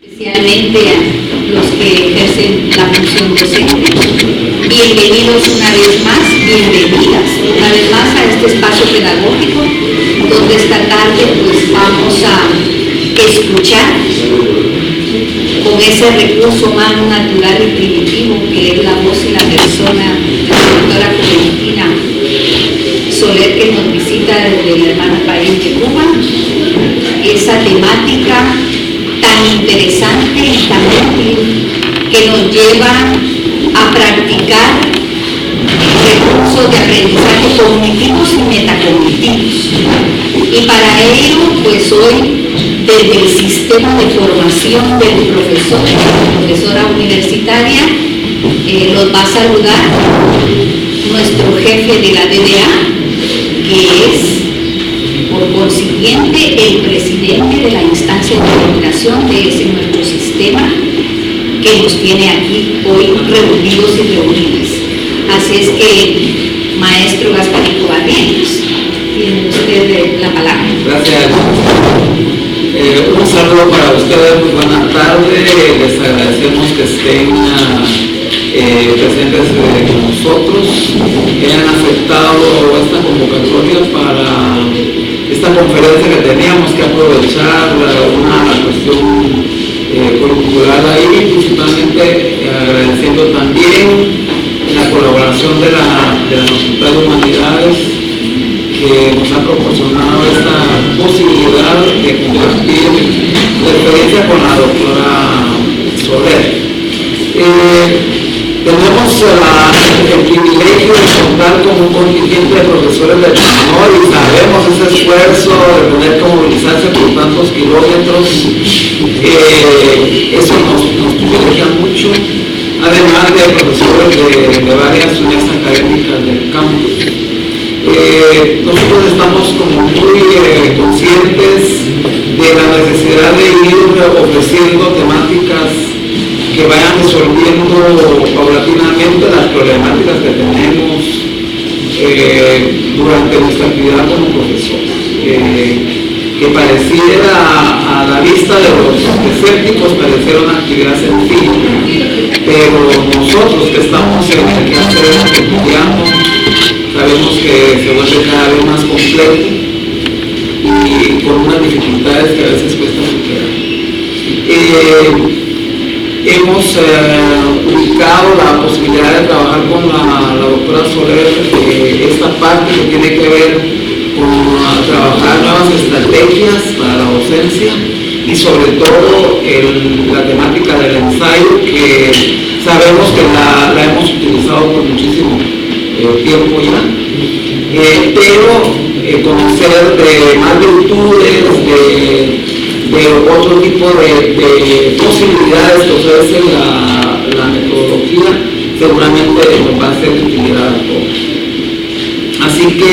Especialmente a los que ejercen la función docente. Bienvenidos una vez más, bienvenidas una vez más a este espacio pedagógico, donde esta tarde pues vamos a escuchar con ese recurso humano natural y primitivo que es la voz y la persona de la doctora Florentina Soler, que nos visita desde el hermano país de Cuba, esa temática tan interesante y tan útil que nos lleva a practicar recursos de aprendizaje cognitivos y metacognitivos. Y para ello, pues hoy, desde el sistema de formación del profesor, de la profesora universitaria, los va a saludar nuestro jefe de la DDA, que es por consiguiente el presidente de la instancia de coordinación de ese nuestro sistema que nos tiene aquí hoy reunidos y reunidas. Así es que, maestro Gasparico Barrientos, tiene usted la palabra. Gracias. Un saludo para ustedes, muy buena tarde. Les agradecemos que estén presentes con nosotros, que hayan aceptado esta convocatoria para esta conferencia que teníamos que aprovechar una cuestión cultural ahí, principalmente agradeciendo también la colaboración de la Facultad de Humanidades, que nos ha proporcionado esta posibilidad de compartir la experiencia con la doctora Soler. Tenemos el privilegio de contar con un contingente de profesores del honor y sabemos ese esfuerzo de tener que movilizarse por tantos kilómetros. Eso nos privilegia mucho, además de profesores de varias unidades académicas del campus. Nosotros estamos como muy conscientes de la necesidad de ir ofreciendo temáticas que vayan resolviendo paulatinamente las problemáticas que tenemos durante nuestra actividad como profesores. Que pareciera a la vista de los escépticos pareciera una actividad sencilla, pero nosotros que estamos en el quehacer estudiando sabemos que se vuelve cada vez más complejo y con unas dificultades que a veces cuesta superar. Hemos ubicado la posibilidad de trabajar con la doctora Soler esta parte que tiene que ver con trabajar nuevas estrategias para la docencia y sobre todo la temática del ensayo, que sabemos que la hemos utilizado por muchísimo tiempo ya, pero conocer de más virtudes, de otro tipo de posibilidades que ofrece la metodología, seguramente nos va a ser de utilidad a todos. Así que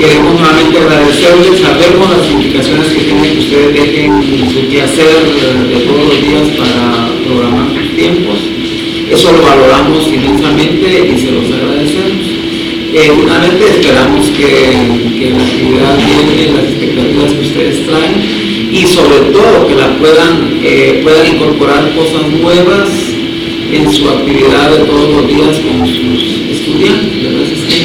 queremos nuevamente agradecerles, sabemos las implicaciones que tienen que ustedes dejen su quehacer de todos los días para programar sus tiempos. Eso lo valoramos inmensamente y se los agradecemos. Finalmente esperamos que la actividad llene las expectativas que ustedes traen y sobre todo que la puedan incorporar cosas nuevas en su actividad de todos los días con sus estudiantes. Así que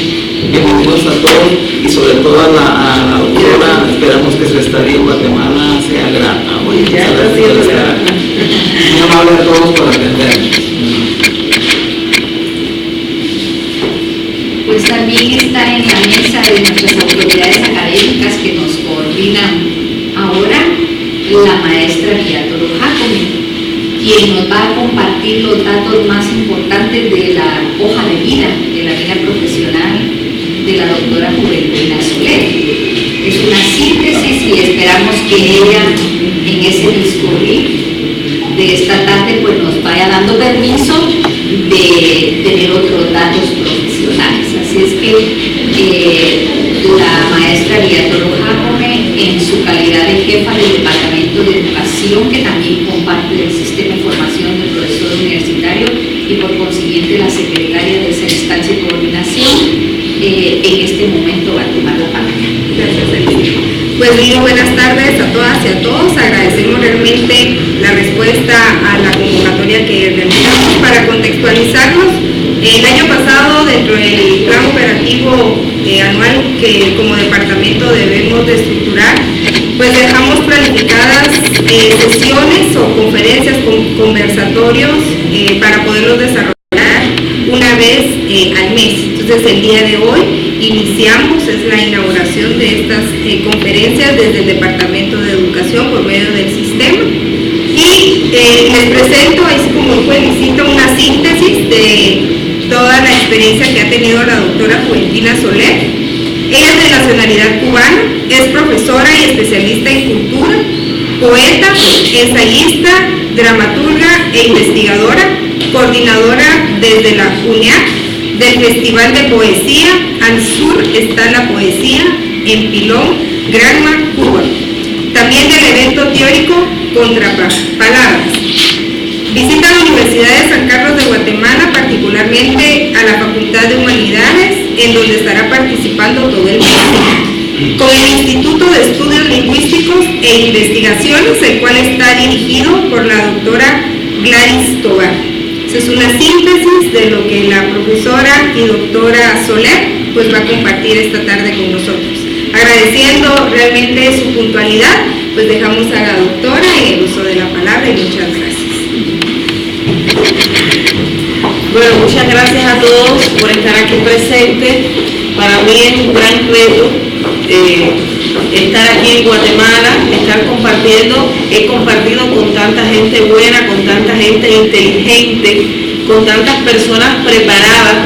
bienvenidos a todos y sobre todo a la doctora. Esperamos que su estadía en Guatemala sea grata. Muy amable a todos por atendernos. Pues también está en la mesa de nuestras autoridades académicas que nos coordinan ahora la maestra Beato Jacome, quien nos va a compartir los datos más importantes de la hoja de vida profesional de la doctora Florentina Soler. Es una síntesis y esperamos que ella en ese discurrir de esta tarde pues nos vaya dando permiso de tener otros datos profesionales. Así es que la maestra Beato Jacome, en su calidad de jefa del Departamento de Educación, que también comparte del sistema de formación del profesor universitario y por consiguiente la secretaria de esa instancia de coordinación, en este momento va a tomar la palabra. Gracias, Alicia. Pues muy buenas tardes a todas y a todos. Agradecemos realmente respuesta a la convocatoria que realizamos. Para contextualizarlos, el año pasado, dentro del plan operativo anual que como departamento debemos de estructurar, pues dejamos planificadas sesiones o conferencias, conversatorios para poderlos desarrollar una vez al mes. Entonces el día de hoy iniciamos, es la inauguración de estas conferencias desde el Departamento de Educación por medio del sistema. Y les presento, así como fue visita, una síntesis de toda la experiencia que ha tenido la doctora Juventina Soler. Ella es de nacionalidad cubana, es profesora y especialista en cultura, poeta, ensayista, dramaturga e investigadora, coordinadora desde la UNEAC del Festival de Poesía Al Sur está la poesía en Pilón, Granma, Cuba. También del evento teórico Contra Palabras. Visita la Universidad de San Carlos de Guatemala, particularmente a la Facultad de Humanidades, en donde estará participando todo el mes. Con el Instituto de Estudios Lingüísticos e Investigaciones, el cual está dirigido por la doctora Gladys Tobar. Esa es una síntesis de lo que la profesora y doctora Soler pues va a compartir esta tarde con nosotros. Agradeciendo realmente su puntualidad, pues dejamos a la doctora en el uso de la palabra y muchas gracias. Bueno, muchas gracias a todos por estar aquí presentes. Para mí es un gran reto estar aquí en Guatemala, estar compartiendo. He compartido con tanta gente buena, con tanta gente inteligente, con tantas personas preparadas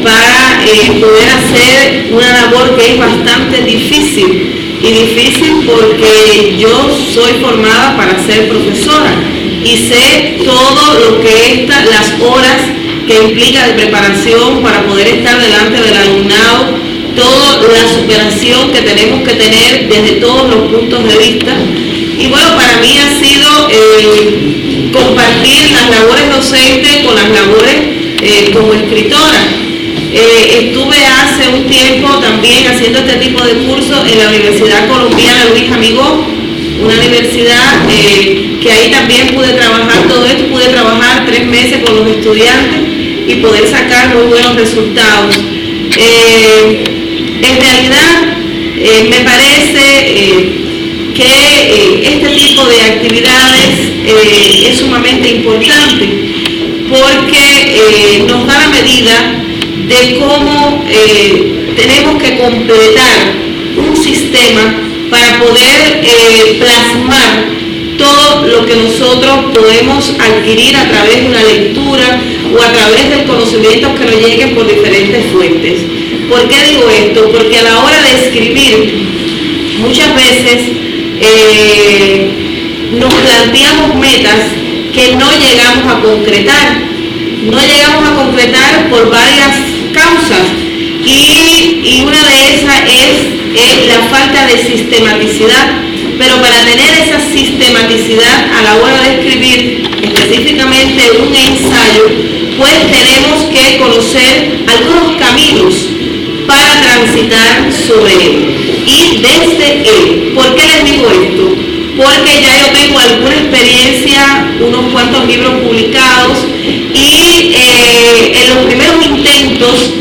para poder hacer una labor que es bastante difícil. Y difícil porque yo soy formada para ser profesora y sé todo lo que las horas que implica de preparación para poder estar delante del alumnado, toda la superación que tenemos que tener desde todos los puntos de vista. Y bueno, para mí ha sido compartir las labores docentes con las labores como escritora. Estuve hace un tiempo también haciendo este tipo de cursos en la Universidad Colombiana Luis Amigó, una universidad que ahí también pude trabajar todo esto, pude trabajar 3 meses con los estudiantes y poder sacar muy buenos resultados. En realidad me parece que este tipo de actividades es sumamente importante porque nos da la medida de cómo tenemos que completar un sistema para poder plasmar todo lo que nosotros podemos adquirir a través de una lectura o a través del conocimiento que nos lleguen por diferentes fuentes. ¿Por qué digo esto? Porque a la hora de escribir, muchas veces nos planteamos metas que no llegamos a concretar. No llegamos a concretar por varias causas y una de esas es la falta de sistematicidad. Pero para tener esa sistematicidad a la hora de escribir específicamente un ensayo, pues tenemos que conocer algunos caminos para transitar sobre él y desde él. ¿Por qué les digo esto? Porque ya yo tengo alguna experiencia, unos cuantos libros publicados y en los primeros intentos,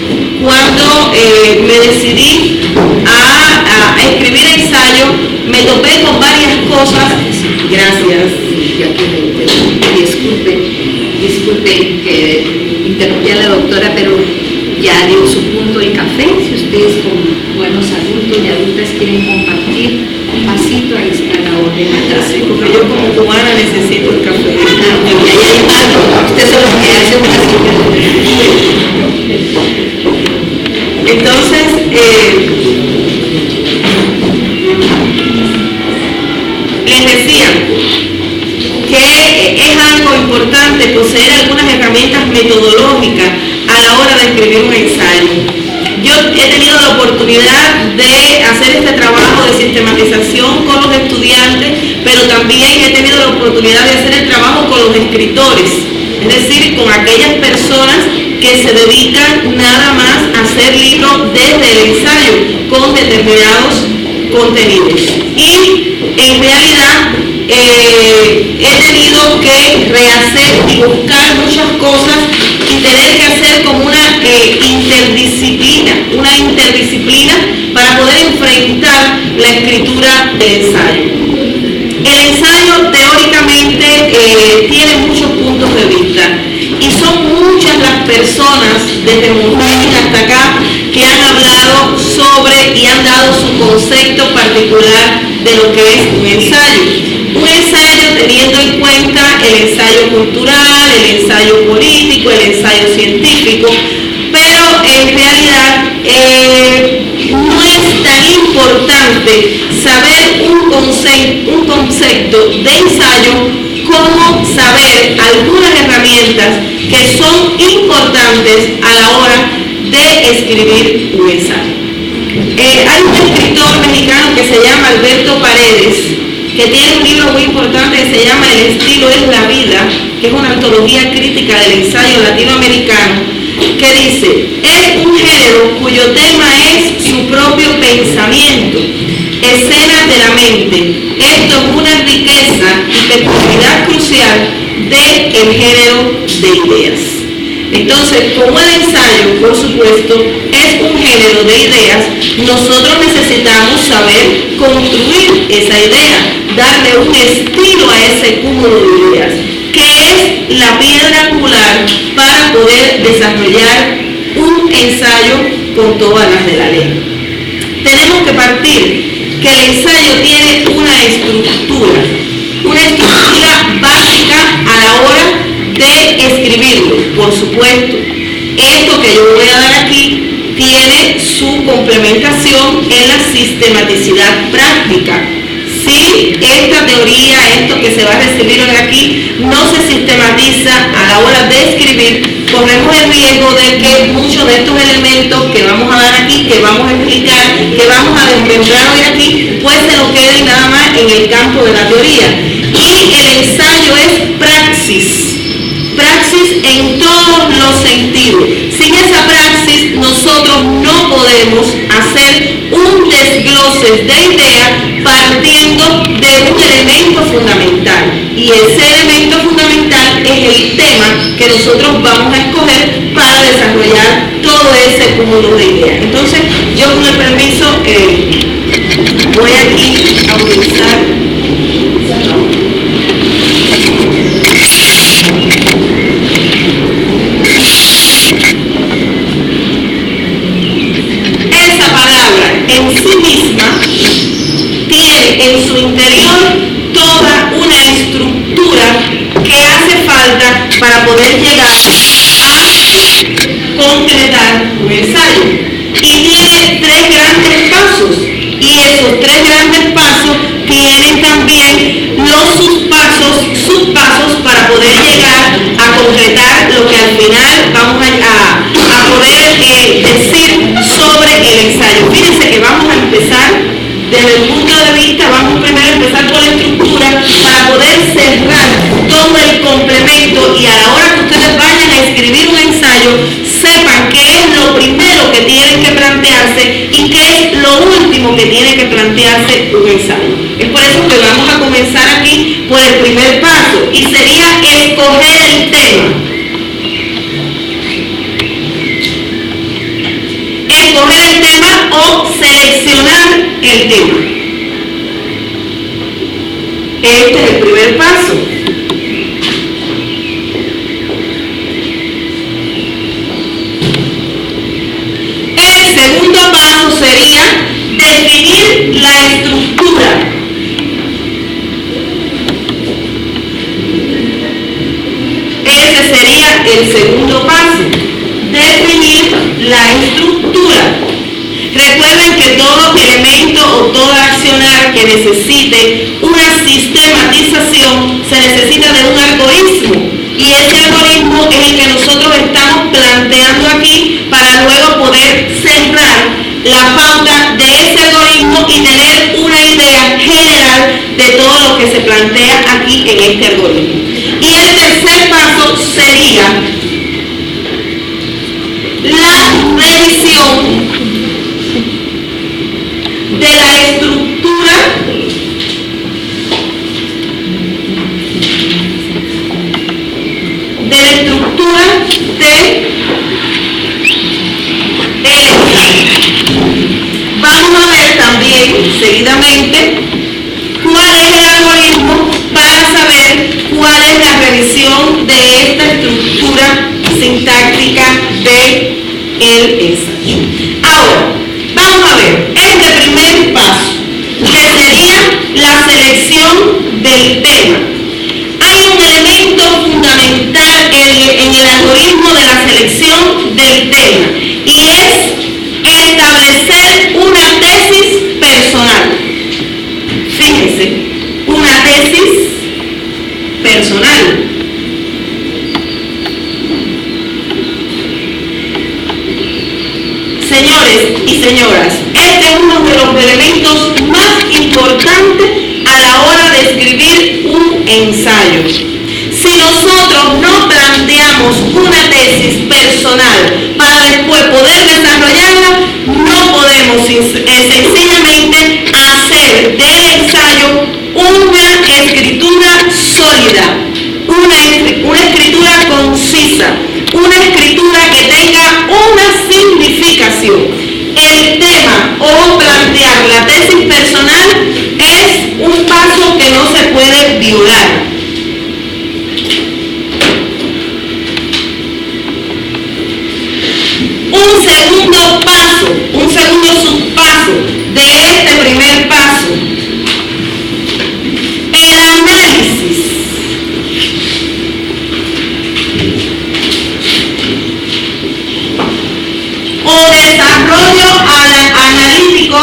cuando me decidí a escribir ensayo, me topé con varias cosas. Gracias. Disculpe que interrumpí a la doctora, pero ya dio su punto de café. Si ustedes como buenos adultos y adultas quieren compartir un pasito, ahí está la orden. Sí, porque yo como cubana necesito el café. Usted solo que hace un pasito. Entonces, les decía que es algo importante poseer algunas herramientas metodológicas a la hora de escribir un ensayo. Yo he tenido la oportunidad de hacer este trabajo de sistematización con los estudiantes, pero también he tenido la oportunidad de hacer el trabajo con los escritores, es decir, con aquellas personas que se dedican nada más a hacer libros desde el ensayo con determinados contenidos. Y en realidad he tenido que una interdisciplina para poder enfrentar la escritura del ensayo. El ensayo teóricamente tiene muchos puntos de vista y son muchas las personas desde Montaigne hasta acá que han hablado sobre y han dado su concepto particular de lo que es un ensayo. Un ensayo teniendo en cuenta el ensayo cultural, el ensayo político, el ensayo científico, pero en realidad no es tan importante saber un concepto de ensayo como saber algunas herramientas que son importantes a la hora de escribir un ensayo. Hay un escritor mexicano que se llama Alberto Paredes, que tiene un libro muy importante que se llama El estilo es la vida, que es una antología crítica del ensayo latinoamericano, que dice: es un género cuyo tema es su propio pensamiento, escenas de la mente. Esto es una riqueza y peculiaridad crucial del género de ideas. Entonces, como el ensayo, por supuesto, es un género de ideas, nosotros necesitamos saber construir esa idea, darle un estilo a ese cúmulo de ideas, que es la piedra angular para poder desarrollar un ensayo con todas las de la ley. Tenemos que partir que el ensayo tiene una estructura básica a la hora de escribirlo. Por supuesto, esto que yo voy a dar aquí tiene su complementación en la sistematicidad práctica. Si esta teoría, esto que se va a recibir hoy aquí, no se sistematiza a la hora de escribir, corremos el riesgo de que muchos de estos elementos que vamos a dar aquí, que vamos a explicar, que vamos a desmembrar hoy aquí, pues se nos queden nada más en el campo de la teoría. Y el ensayo es praxis en todos los sentidos. Sin esa praxis nosotros no podemos hacer un desglose de ideas partiendo de un elemento fundamental, y ese elemento fundamental es el tema que nosotros vamos a escoger para desarrollar todo ese cúmulo de ideas. Entonces, yo con el permiso voy aquí a utilizar esa palabra en sí misma. Tiene en su interior toda una estructura que hace falta para poder llegar a concretar un ensayo. Y tiene tres grandes pasos, y esos tres grandes pasos tienen también los subpasos para poder llegar a concretar lo que al final vamos a poder decir sobre el ensayo. Fíjense que vamos a empezar desde el punto de vista, vamos primero a empezar por la estructura para poder cerrar todo el complemento, y a la hora que ustedes vayan a escribir un ensayo, sepan qué es lo primero que tienen que plantearse y qué es lo último que tiene que plantearse un ensayo. Es por eso que vamos a comenzar aquí por el primer paso, y sería escoger el tema. Escoger el tema o seleccionar el tema. Este es el primer paso. El segundo paso sería definir la estructura. Ese sería el segundo paso. Definir la estructura. Recuerden que todo elemento o todo accionar que necesite una sistematización se necesita de un algoritmo, y ese algoritmo es el que nosotros estamos planteando aquí para luego poder cerrar la pauta de ese algoritmo y tener una idea general de todo lo que se plantea aquí en este algoritmo. Y el tercer paso sería la revisión de la estructura de el ensayo. precisamente cuál es el algoritmo para saber cuál es la revisión de esta estructura sintáctica del ensayo. Ahora, vamos a ver este primer paso, que sería la selección del tema. Hay un elemento fundamental en el algoritmo de la selección del tema y es establecer una tesis personal. Fíjense, una tesis personal. Señores y señoras, este es uno de los elementos más importantes a la hora de escribir un ensayo. Si nosotros no planteamos una tesis personal para después poder desarrollarla, no podemos sencillamente hacer del ensayo una escritura sólida, una escritura concisa, una escritura que tenga una significación. El tema o plantear la tesis personal es un paso que no se puede violar. Un segundo subpaso de este primer paso, el análisis. O desarrollo analítico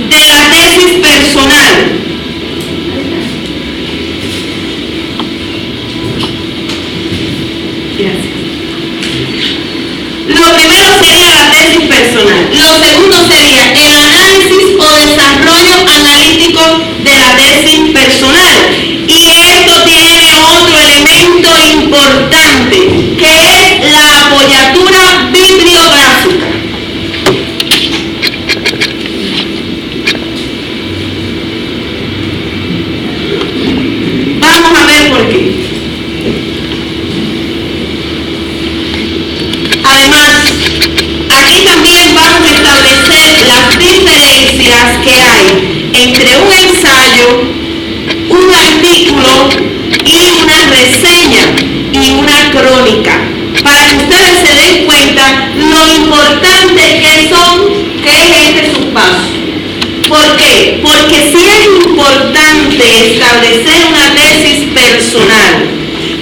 de la tesis personal. Lo primero sería la tesis personal. Lo segundo sería el análisis o desarrollo analítico de la tesis personal. Y esto tiene otro elemento importante, que es la apoyatura bibliográfica. Vamos a ver por qué. Además, aquí también vamos a establecer las diferencias que hay entre un ensayo, un artículo y una reseña y una crónica, para que ustedes se den cuenta lo importante que es este subpaso. ¿Por qué? Porque si es importante establecer una tesis personal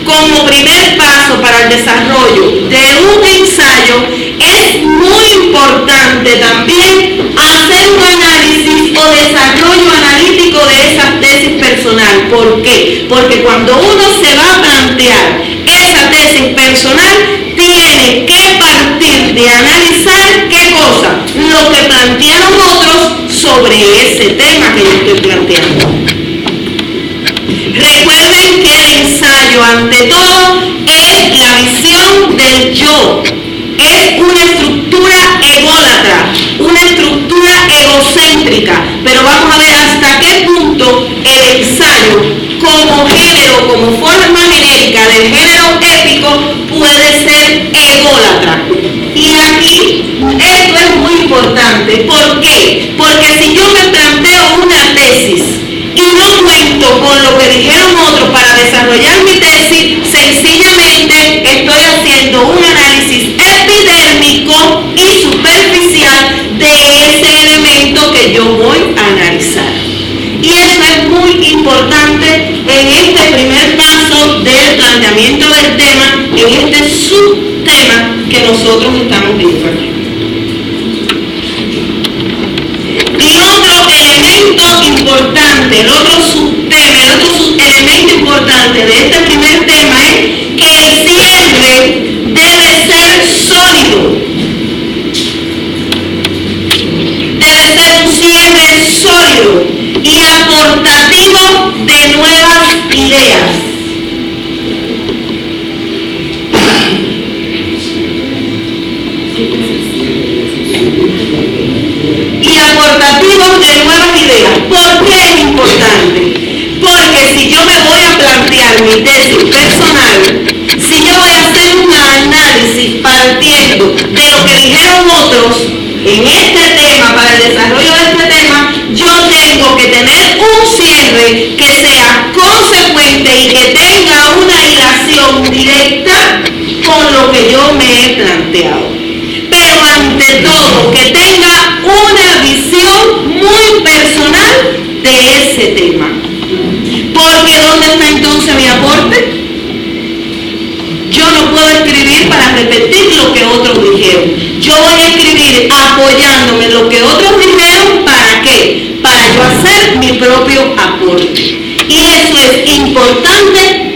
como primer paso para el desarrollo de un ensayo, es muy importante también hacer un análisis o desarrollo analítico de esa tesis personal. ¿Por qué? Porque cuando uno se va a plantear esa tesis personal, tiene que partir de analizar ¿qué cosa? Lo que plantearon otros sobre ese tema que yo estoy planteando. Recuerden que el ensayo, ante todo, es la visión del yo. Es una estructura ególatra, una estructura egocéntrica. Pero vamos a ver hasta qué punto el ensayo, como género, como forma genérica del género épico, puede ser ególatra. Y aquí esto es muy importante. ¿Por qué? Porque si yo me planteo una tesis y no cuento con lo que dijeron otros para desarrollar mi tesis, sencillamente estoy haciendo un análisis epidérmico y superficial de ese elemento que yo voy a analizar. Y eso es muy importante en este primer paso del planteamiento del tema, en este subtema que nosotros estamos viendo aquí. Y otro elemento importante, el otro subtema, el otro elemento importante de este primer tema es que el cierre debe ser sólido. Debe ser un cierre sólido y aportativo de nuevas ideas. Y aportativos de nuevas ideas. ¿Por qué es importante? Porque si yo me voy a plantear mi tesis personal, si yo voy a hacer un análisis para partiendo de lo que dijeron otros en este tema, para el desarrollo de este tema, yo tengo que tener un cierre que sea consecuente y que tenga una hilación directa con lo que yo me he planteado. Pero ante todo, que tenga una visión muy personal de ese tema. Porque ¿dónde está entonces mi aporte? Yo no puedo escribir para repetir lo que otros dijeron. Yo voy a escribir apoyándome en lo que otros dijeron. ¿Para qué? Para yo hacer mi propio aporte. Y eso es importante